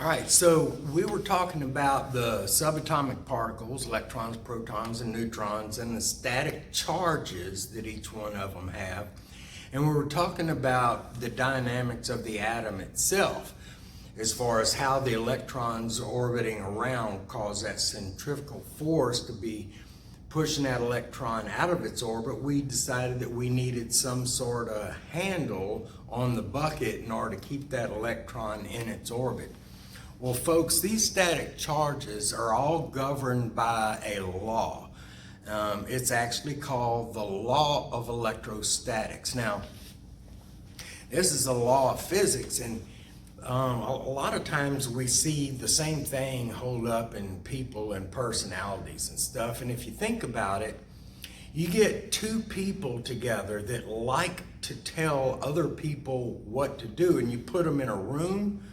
All right, so we were talking about the subatomic particles, electrons, protons, and neutrons, and the static charges that each one of them have. And we were talking about the dynamics of the atom itself, as far as how the electrons orbiting around cause that centrifugal force to be pushing that electron out of its orbit. We decided that we needed some sort of handle on the bucket in order to keep that electron in its orbit. Well, folks, these static charges are all governed by a law. It's actually called the Law of Electrostatics. Now, this is a law of physics, and a lot of times we see the same thing hold up in people and personalities and stuff. And if you think about it, you get two people together that like to tell other people what to do, and you put them in a room.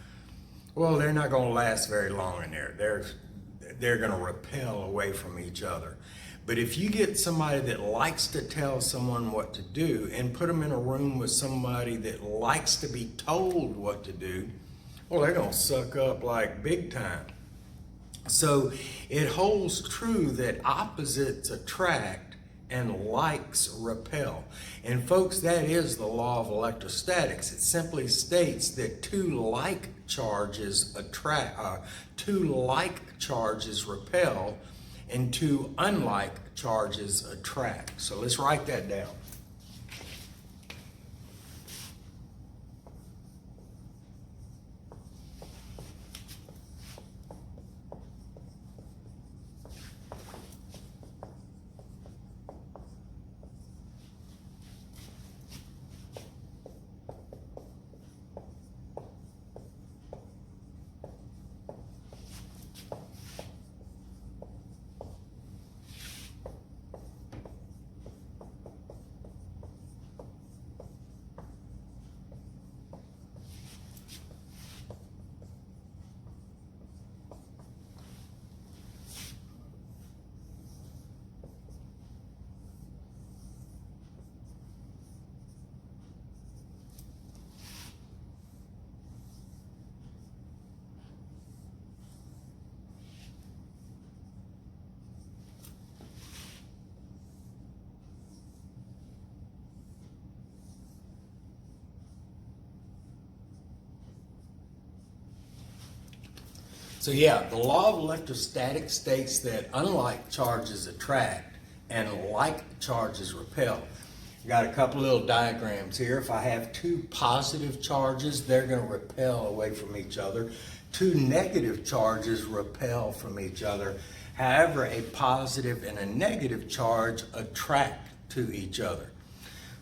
Well, they're not going to last very long in there. They're going to repel away from each other. But if you get somebody that likes to tell someone what to do and put them in a room with somebody that likes to be told what to do, well, they're going to suck up like big time. So it holds true that opposites attract and likes repel. And folks, that is the law of electrostatics. It simply states that two like charges repel, and two unlike charges attract. So let's write that down. So yeah, the law of electrostatics states that unlike charges attract and like charges repel. Got a couple little diagrams here. If I have two positive charges, they're going to repel away from each other. Two negative charges repel from each other. However, a positive and a negative charge attract to each other.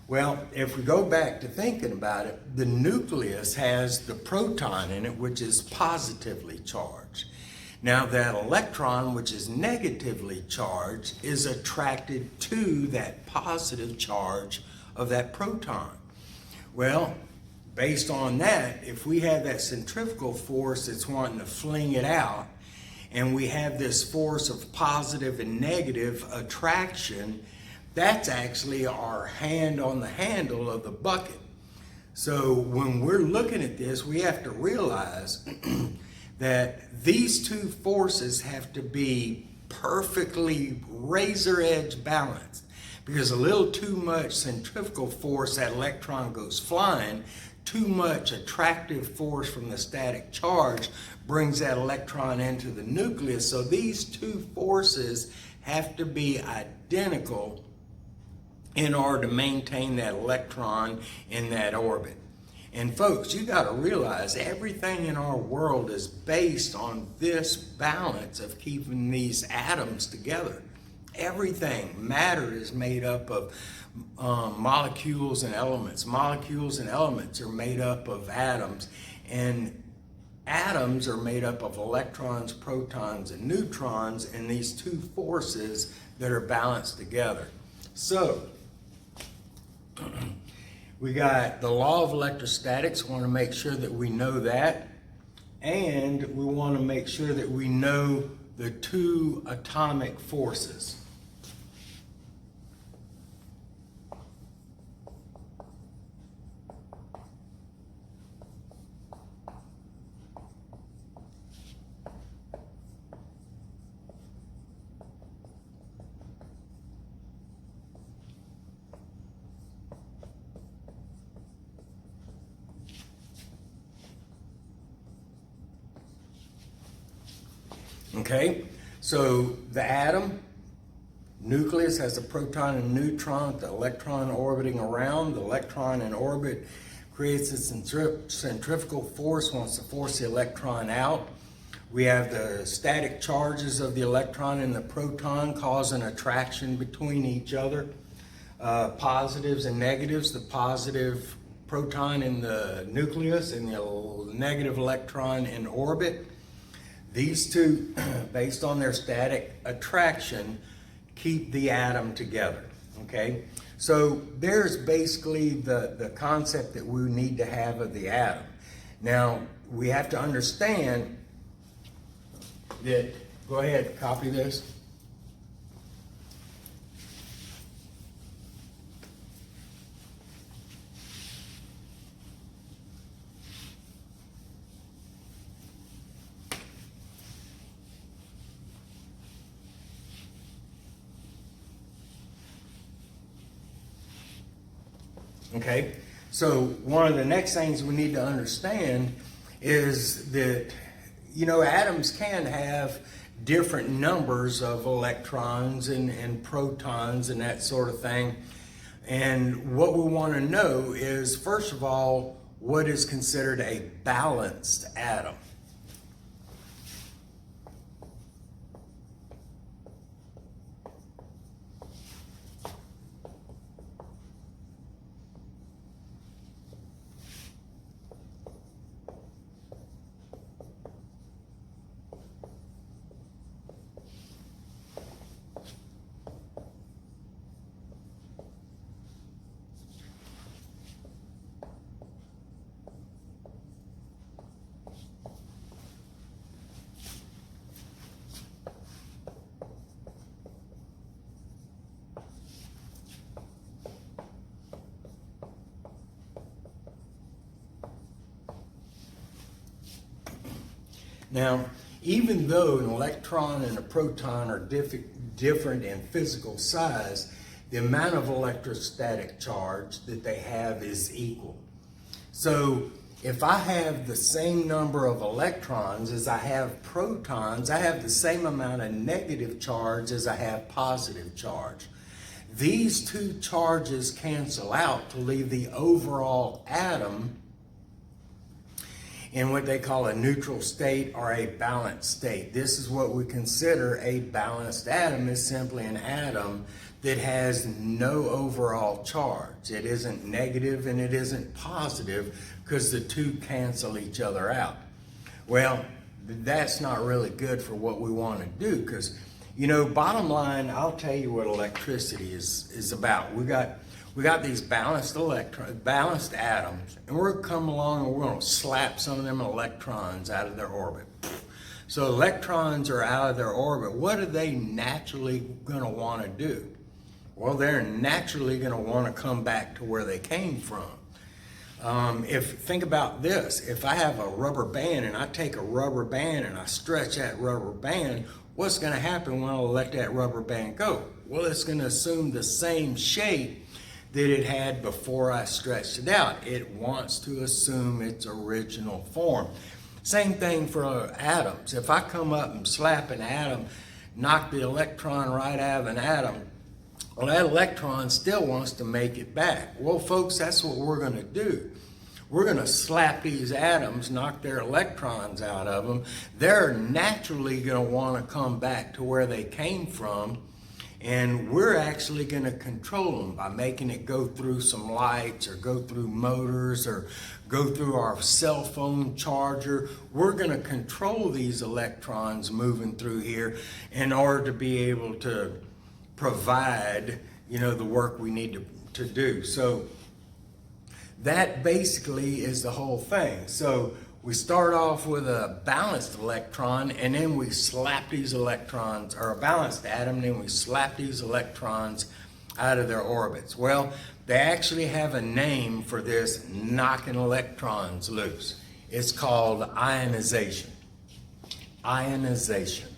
Well, if we go back to thinking about it, the nucleus has the proton in it, which is positively charged. Now that electron, which is negatively charged, is attracted to that positive charge of that proton. Well, based on that, if we have that centrifugal force that's wanting to fling it out, and we have this force of positive and negative attraction, that's actually our hand on the handle of the bucket. So when we're looking at this, we have to realize that these two forces have to be perfectly razor edge balanced, because a little too much centrifugal force, that electron goes flying. Too much attractive force from the static charge brings that electron into the nucleus. So these two forces have to be identical in order to maintain that electron in that orbit. And folks, you got to realize everything in our world is based on this balance of keeping these atoms together. Everything, matter is made up of molecules and elements. Molecules and elements are made up of atoms, and atoms are made up of electrons, protons, and neutrons, and these two forces that are balanced together. So, we got the law of electrostatics. We want to make sure that we know that, and we want to make sure that we know the two atomic forces. Okay, so the atom nucleus has a proton and neutron, the electron orbiting around. The electron in orbit creates a centrifugal force, wants to force the electron out. We have the static charges of the electron and the proton cause an attraction between each other. Positives and negatives, the positive proton in the nucleus and the negative electron in orbit. These two, based on their static attraction, keep the atom together, okay? So there's basically the concept that we need to have of the atom. Now, we have to understand that, go ahead, copy this. Okay, so one of the next things we need to understand is that, you know, atoms can have different numbers of electrons and protons and that sort of thing. And what we want to know is, first of all, what is considered a balanced atom. Now, even though an electron and a proton are different in physical size, the amount of electrostatic charge that they have is equal. So if I have the same number of electrons as I have protons, I have the same amount of negative charge as I have positive charge. These two charges cancel out to leave the overall atom in what they call a neutral state or a balanced state. This is what we consider a balanced atom, is simply an atom that has no overall charge. It isn't negative and it isn't positive because the two cancel each other out. Well, that's not really good for what we want to do because, you know, bottom line, I'll tell you what electricity is about. We got these balanced atoms, and we're gonna come along and we're gonna slap some of them electrons out of their orbit. So electrons are out of their orbit. What are they naturally gonna wanna do? Well, they're naturally gonna wanna come back to where they came from. Think about this, if I have a rubber band and I take a rubber band and I stretch that rubber band, what's gonna happen when I let that rubber band go? Well, it's gonna assume the same shape that it had before I stretched it out. It wants to assume its original form. Same thing for atoms. If I come up and slap an atom, knock the electron right out of an atom, well, that electron still wants to make it back. Well, folks, that's what we're going to do. We're going to slap these atoms, knock their electrons out of them. They're naturally going to want to come back to where they came from. And we're actually going to control them by making it go through some lights or go through motors or go through our cell phone charger. We're going to control these electrons moving through here in order to be able to provide, you know, the work we need to do. So that basically is the whole thing. So we start off with a balanced electron, and then we slap these electrons, or a balanced atom, and then we slap these electrons out of their orbits. Well, they actually have a name for this knocking electrons loose. It's called ionization. Ionization.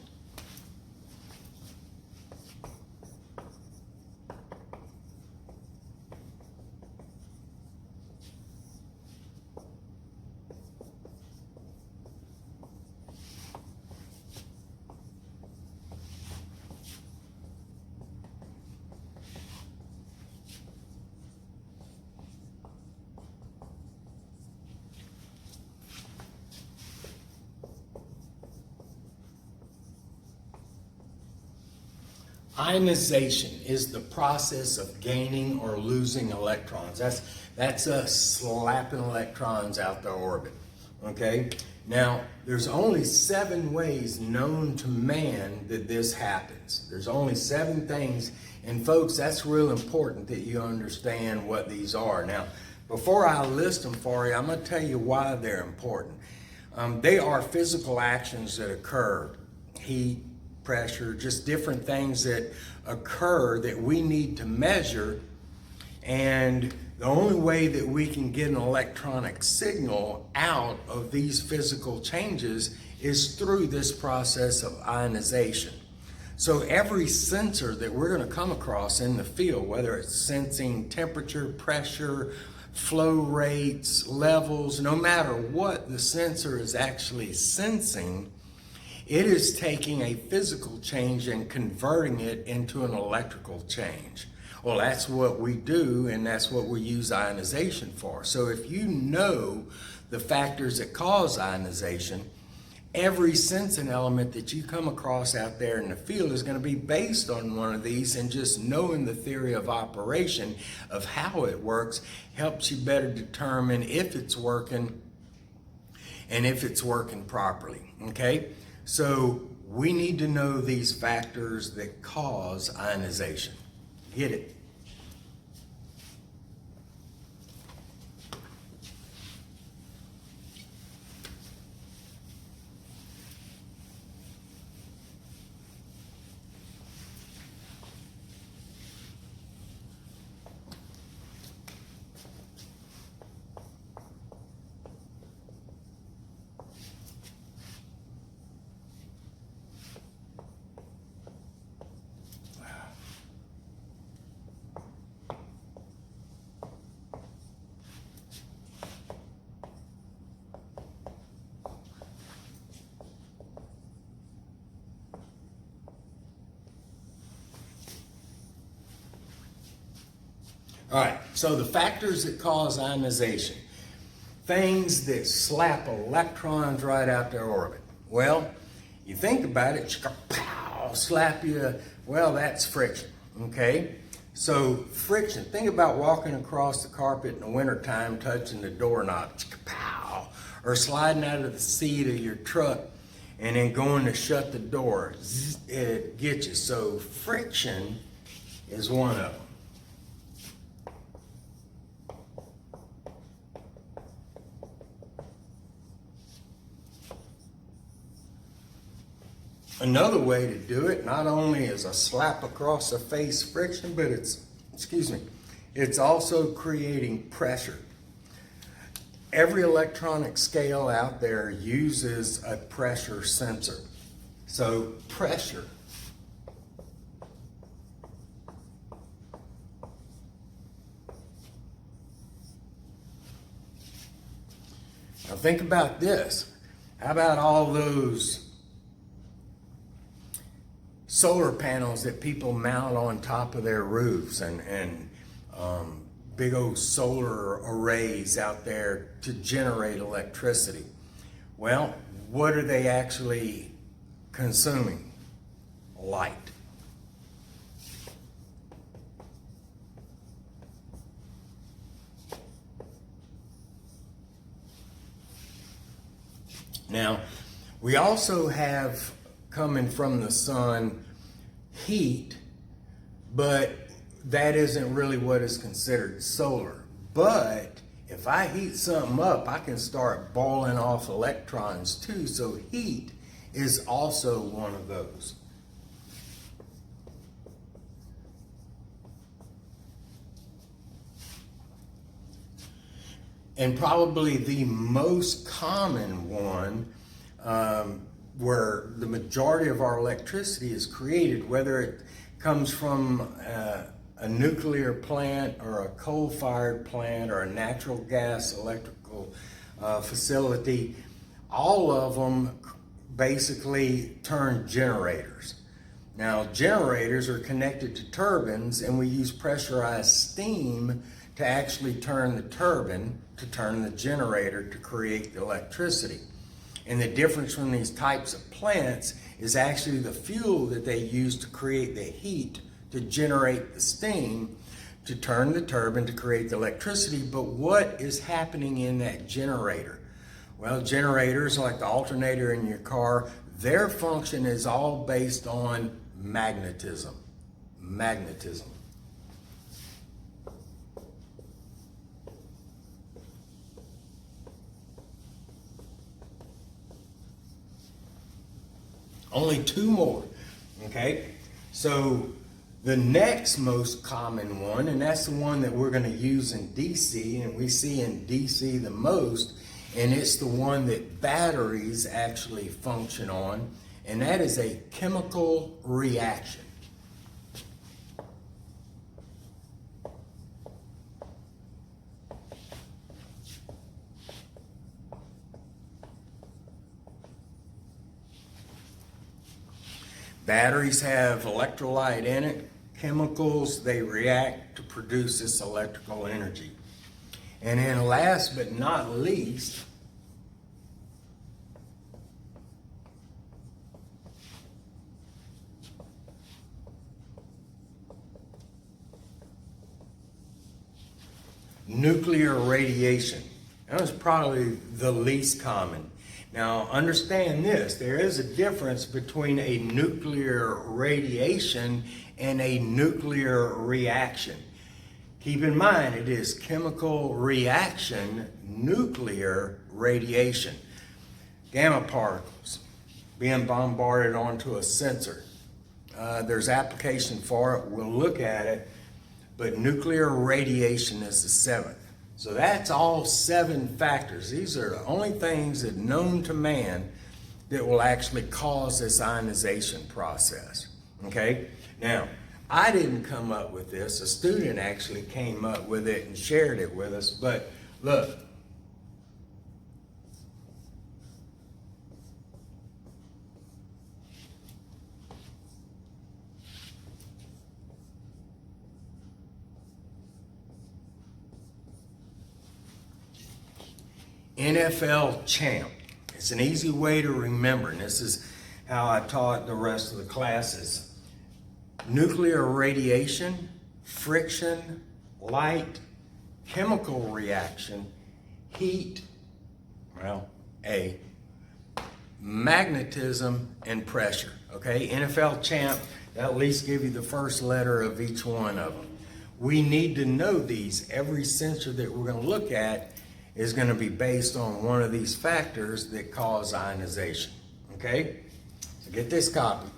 Ionization is the process of gaining or losing electrons. That's us slapping electrons out the orbit, okay? Now, there's only 7 ways known to man that this happens. There's only 7 things, and folks, that's real important that you understand what these are. Now, before I list them for you, I'm going to tell you why they're important. They are physical actions that occur, heat, pressure, just different things that occur that we need to measure, and the only way that we can get an electronic signal out of these physical changes is through this process of ionization. So every sensor that we're going to come across in the field, whether it's sensing temperature, pressure, flow rates, levels, no matter what the sensor is actually sensing, it is taking a physical change and converting it into an electrical change. Well, that's what we do, and that's what we use ionization for. So if you know the factors that cause ionization, every sensing element that you come across out there in the field is going to be based on one of these, and just knowing the theory of operation of how it works helps you better determine if it's working and if it's working properly, okay? So we need to know these factors that cause ionization. Get it? All right, so the factors that cause ionization, things that slap electrons right out their orbit. Well, you think about it, pow, slap you, well, that's friction, okay? So friction, think about walking across the carpet in the wintertime, touching the doorknob, pow, or sliding out of the seat of your truck and then going to shut the door, it gets you. So friction is one of them. Another way to do it, not only is a slap across the face friction, but it's also creating pressure. Every electronic scale out there uses a pressure sensor. So pressure. Now think about this. How about all those solar panels that people mount on top of their roofs and big old solar arrays out there to generate electricity? Well, what are they actually consuming? Light. Now, we also have coming from the sun heat, but that isn't really what is considered solar. But if I heat something up, I can start boiling off electrons too. So heat is also one of those. And probably the most common one, where the majority of our electricity is created, whether it comes from a nuclear plant or a coal-fired plant or a natural gas electrical facility, all of them basically turn generators. Now, generators are connected to turbines, and we use pressurized steam to actually turn the turbine, to turn the generator to create the electricity. And the difference from these types of plants is actually the fuel that they use to create the heat, to generate the steam, to turn the turbine to create the electricity. But what is happening in that generator? Well, generators like the alternator in your car, their function is all based on magnetism. Magnetism. Only two more, okay? So the next most common one, and that's the one that we're going to use in DC, and we see in DC the most, and it's the one that batteries actually function on, and that is a chemical reaction. Batteries have electrolyte in it, chemicals, they react to produce this electrical energy. And then last but not least, nuclear radiation. That was probably the least common. Now understand this, there is a difference between a nuclear radiation and a nuclear reaction. Keep in mind, it is chemical reaction, nuclear radiation. Gamma particles being bombarded onto a sensor. There's application for it, we'll look at it, but nuclear radiation is the seventh. So that's all 7 factors. These are the only things that known to man that will actually cause this ionization process, okay? Now, I didn't come up with this. A student actually came up with it and shared it with us, but look. NFL champ. It's an easy way to remember, and this is how I taught the rest of the classes. Nuclear radiation, friction, light, chemical reaction, heat, well, A, magnetism, and pressure. Okay, NFL champ, that'll at least give you the first letter of each one of them. We need to know these. Every sensor that we're going to look at is going to be based on one of these factors that cause ionization. Okay? So get this copy.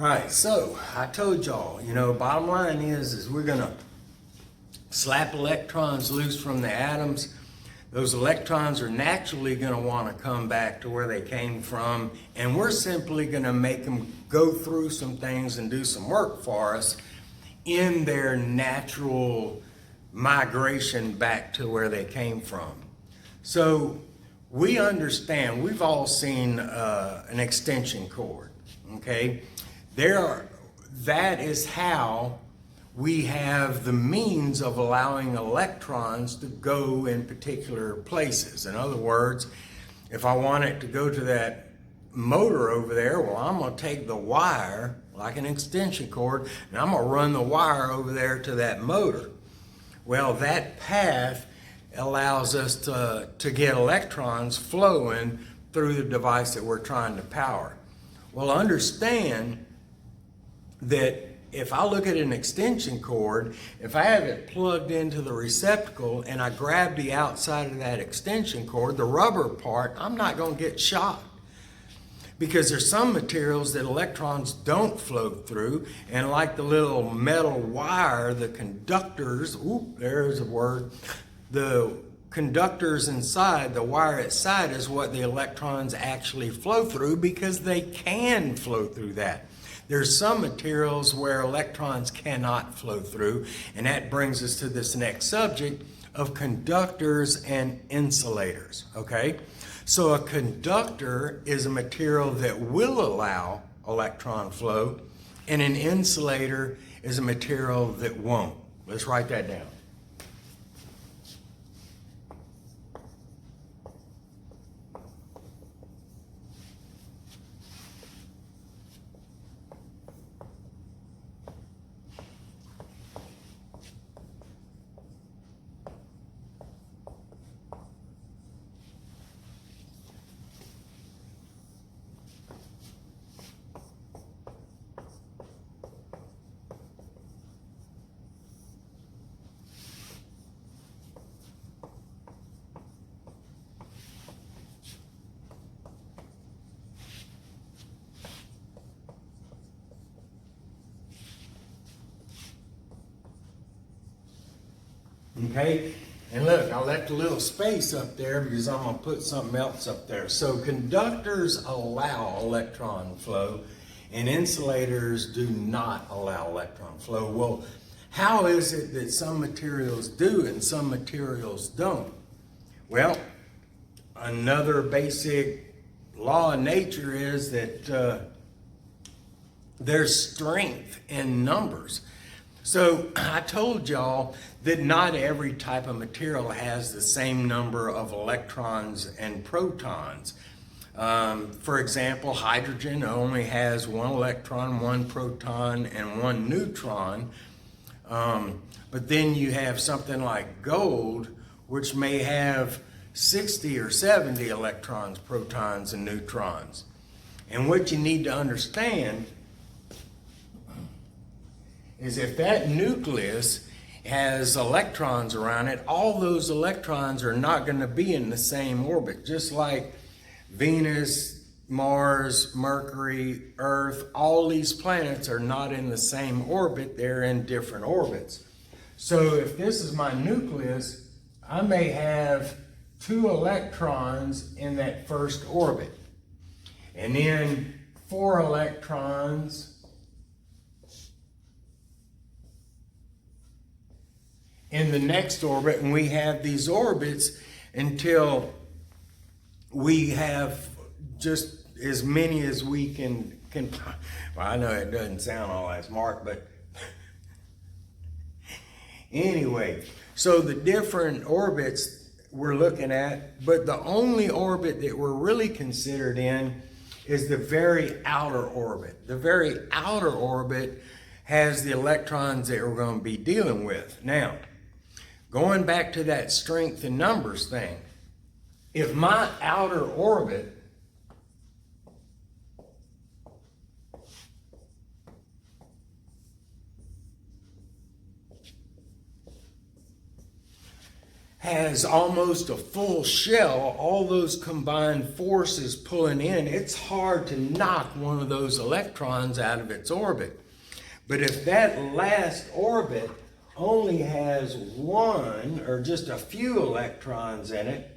All right, so I told y'all, bottom line is we're gonna slap electrons loose from the atoms. Those electrons are naturally gonna wanna come back to where they came from, and we're simply gonna make them go through some things and do some work for us in their natural migration back to where they came from. So we understand, we've all seen an extension cord, okay? That is how we have the means of allowing electrons to go in particular places. In other words, if I want it to go to that motor over there, well, I'm going to take the wire, like an extension cord, and I'm going to run the wire over there to that motor. Well, that path allows us to get electrons flowing through the device that we're trying to power. Well, understand that if I look at an extension cord, if I have it plugged into the receptacle and I grab the outside of that extension cord, the rubber part, I'm not going to get shocked. Because there's some materials that electrons don't flow through, and like the little metal wire, the conductors, there's a word, the conductors inside, the wire inside is what the electrons actually flow through because they can flow through that. There's some materials where electrons cannot flow through, and that brings us to this next subject of conductors and insulators, okay? So a conductor is a material that will allow electron flow, and an insulator is a material that won't. Let's write that down. Okay, and look, I left a little space up there because I'm going to put something else up there. So conductors allow electron flow and insulators do not allow electron flow. Well, how is it that some materials do and some materials don't? Well, another basic law of nature is that there's strength in numbers. So I told y'all that not every type of material has the same number of electrons and protons. For example, hydrogen only has one electron, one proton, and one neutron. But then you have something like gold, which may have 60 or 70 electrons, protons, and neutrons. And what you need to understand is if that nucleus has electrons around it, all those electrons are not going to be in the same orbit. Just like Venus, Mars, Mercury, Earth, all these planets are not in the same orbit, they're in different orbits. So if this is my nucleus, I may have 2 electrons in that first orbit, and then 4 electrons in the next orbit, and we have these orbits until we have just as many as we can well, I know it doesn't sound all that smart, but anyway, so the different orbits we're looking at, but the only orbit that we're really considered in is the very outer orbit. The very outer orbit has the electrons that we're going to be dealing with. Now, going back to that strength in numbers thing, if my outer orbit has almost a full shell, all those combined forces pulling in, it's hard to knock one of those electrons out of its orbit. But if that last orbit only has one or just a few electrons in it,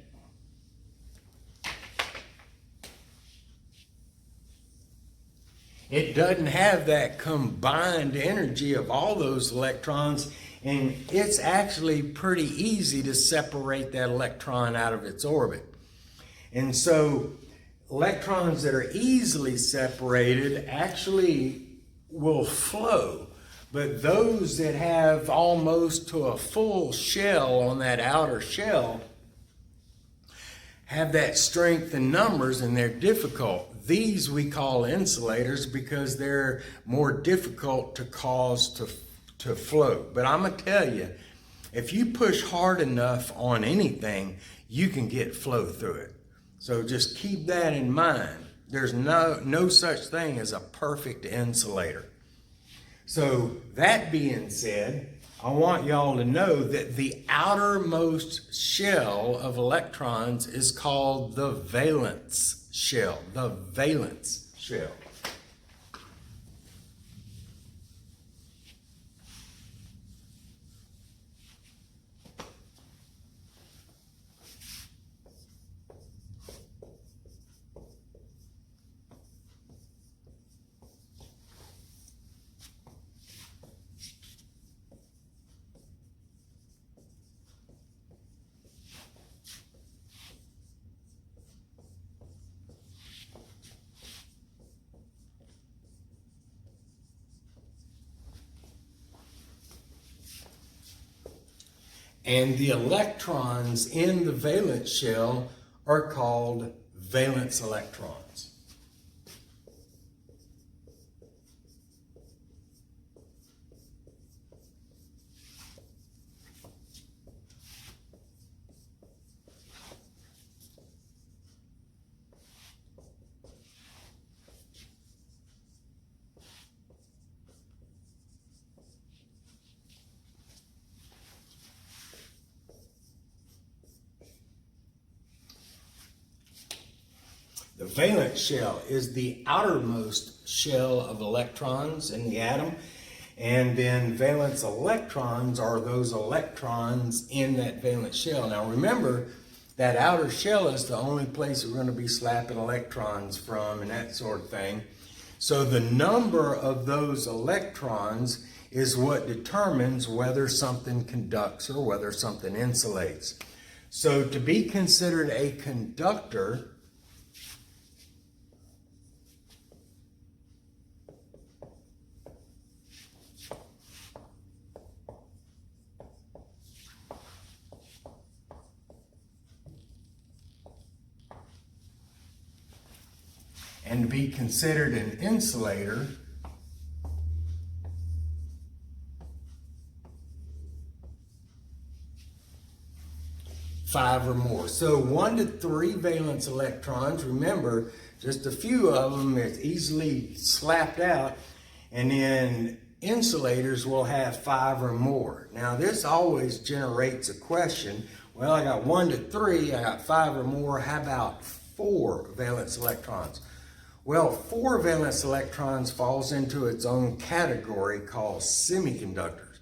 it doesn't have that combined energy of all those electrons, and it's actually pretty easy to separate that electron out of its orbit. And so electrons that are easily separated actually will flow. But those that have almost to a full shell on that outer shell have that strength in numbers, and they're difficult. These we call insulators because they're more difficult to cause to flow. But I'm going to tell you, if you push hard enough on anything, you can get flow through it. So just keep that in mind. There's no such thing as a perfect insulator. So that being said, I want y'all to know that the outermost shell of electrons is called the valence shell. The valence shell. And the electrons in the valence shell are called valence electrons. The valence shell is the outermost shell of electrons in the atom, and then valence electrons are those electrons in that valence shell. Now remember, that outer shell is the only place we're going to be slapping electrons from and that sort of thing. So the number of those electrons is what determines whether something conducts or whether something insulates. So to be considered a conductor, and to be considered an insulator, five or more. So 1 to 3 valence electrons, remember, just a few of them is easily slapped out, and then insulators will have 5 or more. Now this always generates a question. Well, I got 1 to 3, I got 5 or more, how about 4 valence electrons? Well, 4 valence electrons falls into its own category called semiconductors.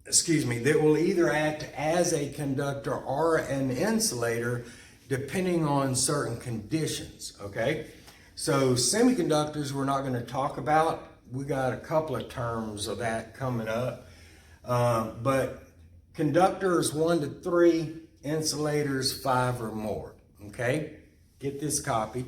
That will either act as a conductor or an insulator depending on certain conditions, okay? So semiconductors we're not going to talk about. We got a couple of terms of that coming up. But conductors 1 to 3, insulators 5 or more, okay? Get this copy.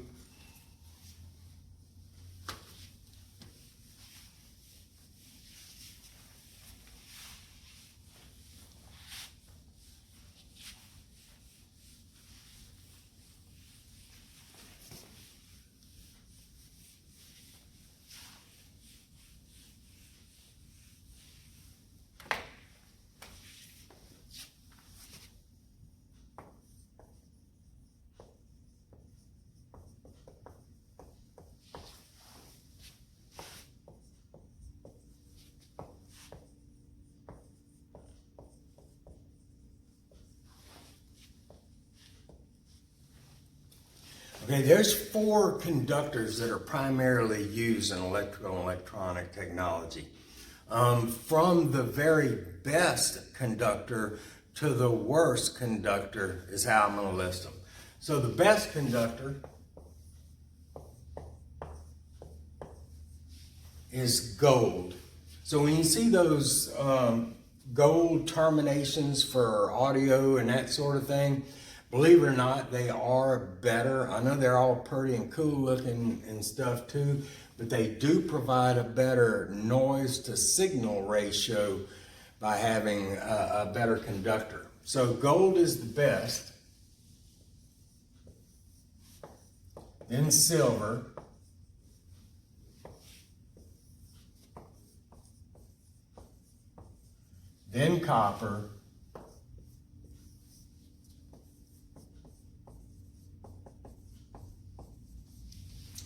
Okay, there's 4 conductors that are primarily used in electrical and electronic technology. From the very best conductor to the worst conductor is how I'm going to list them. So the best conductor is gold. So when you see those gold terminations for audio and that sort of thing, believe it or not, they are better. I know they're all pretty and cool looking and stuff too, but they do provide a better noise to signal ratio by having a better conductor. So gold is the best. Then silver. Then copper.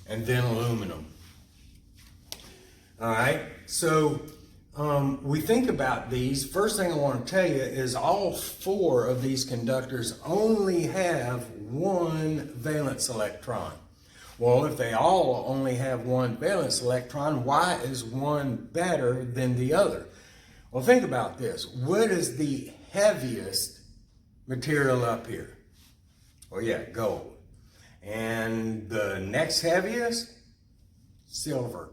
And then aluminum. All right, so we think about these. First thing I want to tell you is all 4 of these conductors only have 1 valence electron. Well, if they all only have 1 valence electron, why is one better than the other? Well, think about this. What is the heaviest material up here? Well, yeah, gold. And the next heaviest, silver,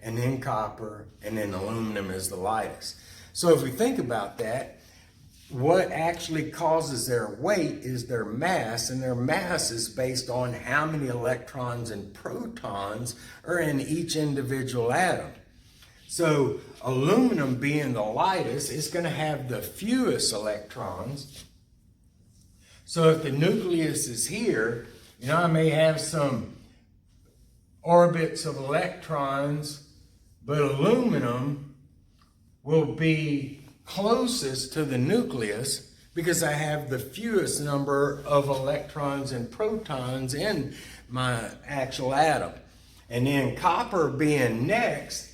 and then copper, and then aluminum is the lightest. So if we think about that, what actually causes their weight is their mass, and their mass is based on how many electrons and protons are in each individual atom. So aluminum being the lightest, it's going to have the fewest electrons. So if the nucleus is here, you know, I may have some orbits of electrons, but aluminum will be closest to the nucleus because I have the fewest number of electrons and protons in my actual atom. And then copper being next,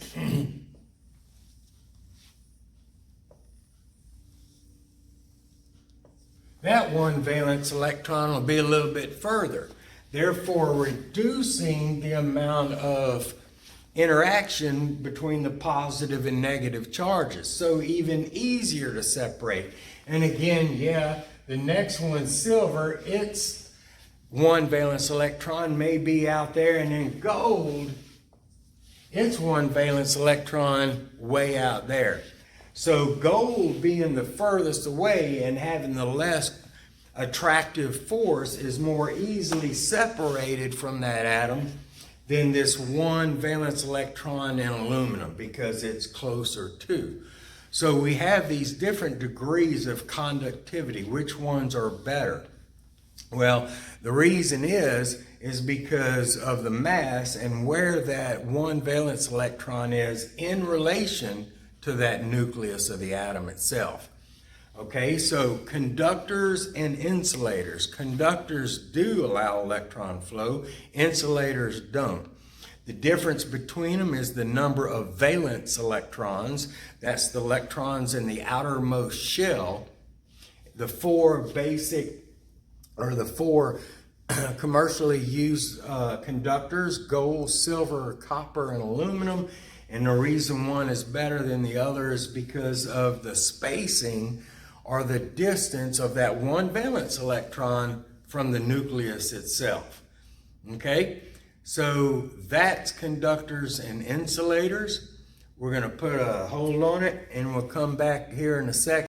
that one valence electron will be a little bit further, therefore reducing the amount of interaction between the positive and negative charges. So even easier to separate. And again, yeah, the next one, silver, its one valence electron may be out there, and then gold, its one valence electron way out there. So gold being the furthest away and having the less attractive force is more easily separated from that atom than this one valence electron in aluminum because it's closer to. So we have these different degrees of conductivity. Which ones are better? Well, the reason is because of the mass and where that one valence electron is in relation to that nucleus of the atom itself. Okay, so conductors and insulators. Conductors do allow electron flow, insulators don't. The difference between them is the number of valence electrons. That's the electrons in the outermost shell. The four basic, or the four commercially used conductors: gold, silver, copper, and aluminum. And the reason one is better than the other is because of the spacing or the distance of that one valence electron from the nucleus itself. Okay, so that's conductors and insulators. We're going to put a hold on it, and we'll come back here in a second.